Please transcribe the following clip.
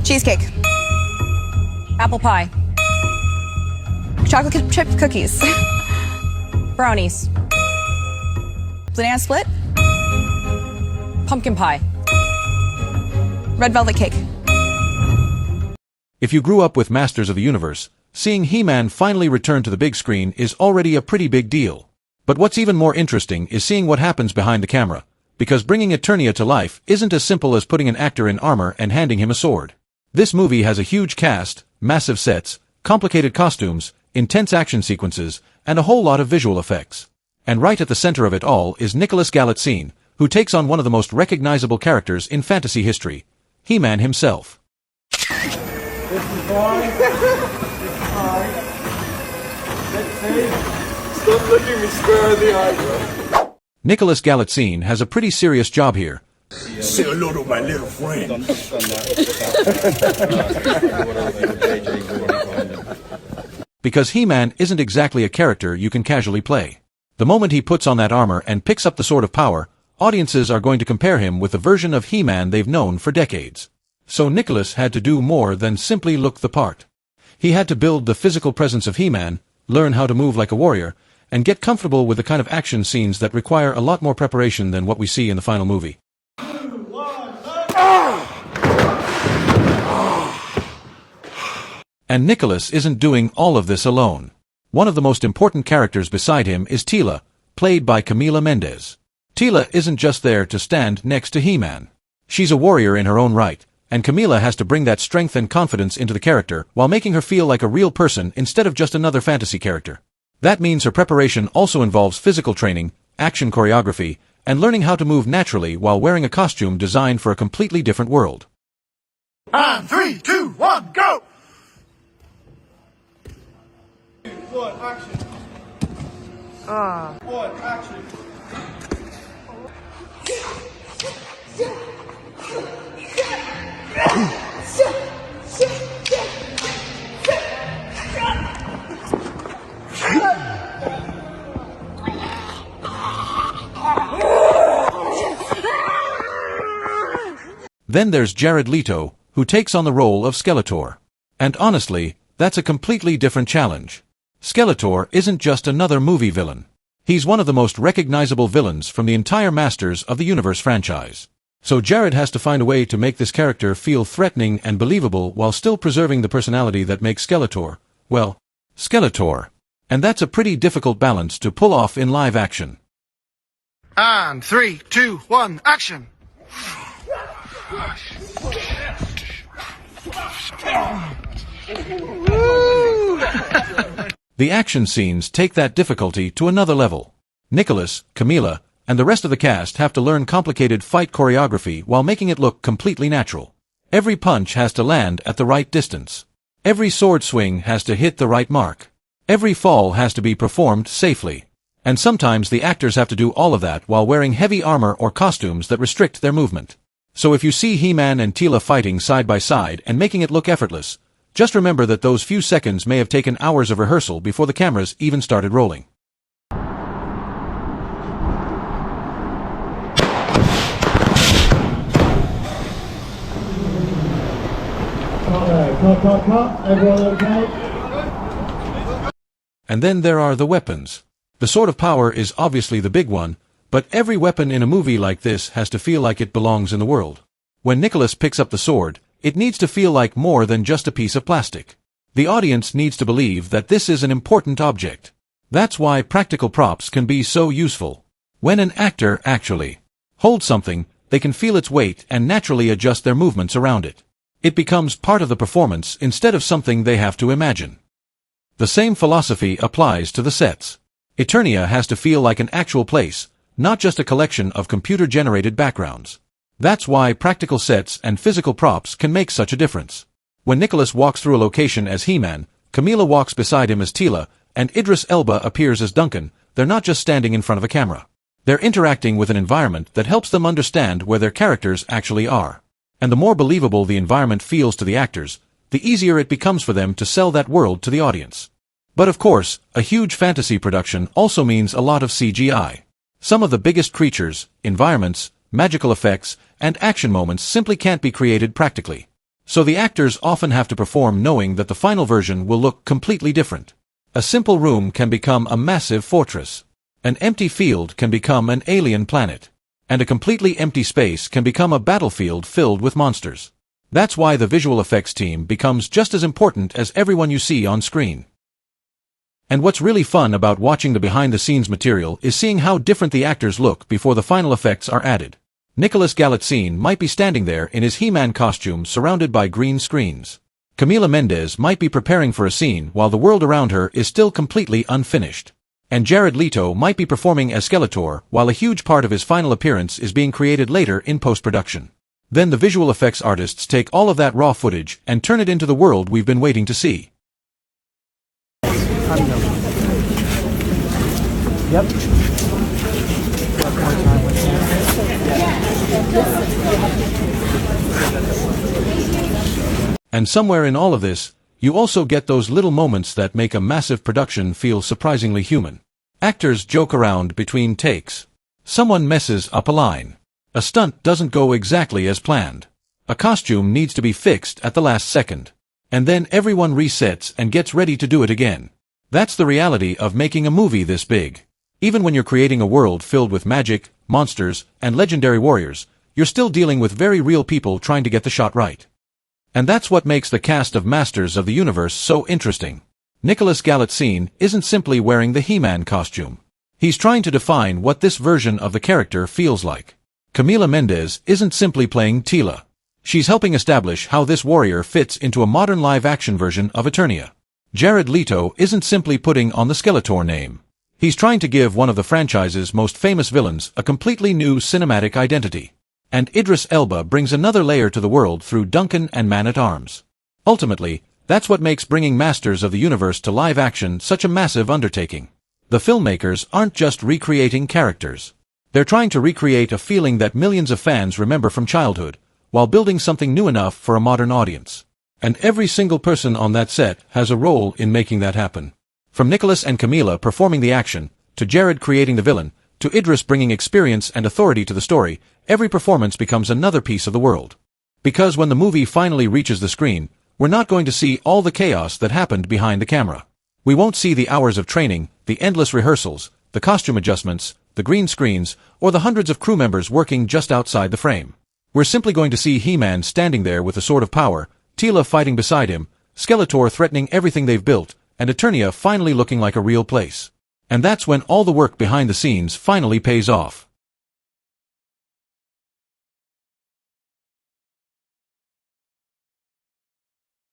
Cheesecake. Apple pie. Chocolate chip cookies. Brownies. Banana split. Pumpkin pie. Red velvet cake. If you grew up with Masters of the Universe, seeing He-Man finally return to the big screen is already a pretty big deal. But what's even more interesting is seeing what happens behind the camera, because bringing Eternia to life isn't as simple as putting an actor in armor and handing him a sword. This movie has a huge cast, massive sets, complicated costumes, intense action sequences, and a whole lot of visual effects. And right at the center of it all is Nicholas Galitzine, who takes on one of the most recognizable characters in fantasy history, He-Man himself. This is fine. Let's see. Stop looking me square in the eye. Nicholas Galitzine has a pretty serious job here. Say hello to my little friend. Because He-Man isn't exactly a character you can casually play. The moment he puts on that armor and picks up the Sword of Power, audiences are going to compare him with the version of He-Man they've known for decades. So Nicholas had to do more than simply look the part. He had to build the physical presence of He-Man, learn how to move like a warrior, and get comfortable with the kind of action scenes that require a lot more preparation than what we see in the final movie. And Nicholas isn't doing all of this alone. One of the most important characters beside him is Teela, played by Camila Mendes. Teela isn't just there to stand next to He-Man. She's a warrior in her own right, and Camila has to bring that strength and confidence into the character while making her feel like a real person instead of just another fantasy character. That means her preparation also involves physical training, action choreography, and learning how to move naturally while wearing a costume designed for a completely different world. And 3, 2, 1, go! One, action. One, action. Then there's Jared Leto, who takes on the role of Skeletor. And honestly, that's a completely different challenge. Skeletor isn't just another movie villain. He's one of the most recognizable villains from the entire Masters of the Universe franchise. So Jared has to find a way to make this character feel threatening and believable while still preserving the personality that makes Skeletor, well, Skeletor. And that's a pretty difficult balance to pull off in live action. And 3, 2, 1, action! The action scenes take that difficulty to another level. Nicholas, Camila, and the rest of the cast have to learn complicated fight choreography while making it look completely natural. Every punch has to land at the right distance. Every sword swing has to hit the right mark. Every fall has to be performed safely. And sometimes the actors have to do all of that while wearing heavy armor or costumes that restrict their movement. So if you see He-Man and Teela fighting side by side and making it look effortless, just remember that those few seconds may have taken hours of rehearsal before the cameras even started rolling. Cut. Everyone okay? And then there are the weapons. The Sword of Power is obviously the big one, but every weapon in a movie like this has to feel like it belongs in the world. When Nicholas picks up the sword, it needs to feel like more than just a piece of plastic. The audience needs to believe that this is an important object. That's why practical props can be so useful. When an actor actually holds something, they can feel its weight and naturally adjust their movements around it. It becomes part of the performance instead of something they have to imagine. The same philosophy applies to the sets. Eternia has to feel like an actual place, not just a collection of computer-generated backgrounds. That's why practical sets and physical props can make such a difference. When Nicholas walks through a location as He-Man, Camila walks beside him as Teela, and Idris Elba appears as Duncan, they're not just standing in front of a camera. They're interacting with an environment that helps them understand where their characters actually are. And the more believable the environment feels to the actors, the easier it becomes for them to sell that world to the audience. But of course, a huge fantasy production also means a lot of CGI. Some of the biggest creatures, environments, magical effects, and action moments simply can't be created practically. So the actors often have to perform knowing that the final version will look completely different. A simple room can become a massive fortress. An empty field can become an alien planet. And a completely empty space can become a battlefield filled with monsters. That's why the visual effects team becomes just as important as everyone you see on screen. And what's really fun about watching the behind-the-scenes material is seeing how different the actors look before the final effects are added. Nicholas Galitzine might be standing there in his He-Man costume surrounded by green screens. Camila Mendes might be preparing for a scene while the world around her is still completely unfinished. And Jared Leto might be performing as Skeletor while a huge part of his final appearance is being created later in post-production. Then the visual effects artists take all of that raw footage and turn it into the world we've been waiting to see. Yep. And somewhere in all of this, you also get those little moments that make a massive production feel surprisingly human. Actors joke around between takes. Someone messes up a line. A stunt doesn't go exactly as planned. A costume needs to be fixed at the last second. And then everyone resets and gets ready to do it again. That's the reality of making a movie this big. Even when you're creating a world filled with magic, monsters, and legendary warriors, you're still dealing with very real people trying to get the shot right. And that's what makes the cast of Masters of the Universe so interesting. Nicholas Galitzine isn't simply wearing the He-Man costume. He's trying to define what this version of the character feels like. Camila Mendes isn't simply playing Teela. She's helping establish how this warrior fits into a modern live-action version of Eternia. Jared Leto isn't simply putting on the Skeletor name. He's trying to give one of the franchise's most famous villains a completely new cinematic identity. And Idris Elba brings another layer to the world through Duncan and Man-at-Arms. Ultimately, that's what makes bringing Masters of the Universe to live action such a massive undertaking. The filmmakers aren't just recreating characters. They're trying to recreate a feeling that millions of fans remember from childhood, while building something new enough for a modern audience. And every single person on that set has a role in making that happen. From Nicholas and Camila performing the action, to Jared creating the villain, to Idris bringing experience and authority to the story, every performance becomes another piece of the world. Because when the movie finally reaches the screen, we're not going to see all the chaos that happened behind the camera. We won't see the hours of training, the endless rehearsals, the costume adjustments, the green screens, or the hundreds of crew members working just outside the frame. We're simply going to see He-Man standing there with a sword of power, Teela fighting beside him, Skeletor threatening everything they've built, and Eternia finally looking like a real place. And that's when all the work behind the scenes finally pays off.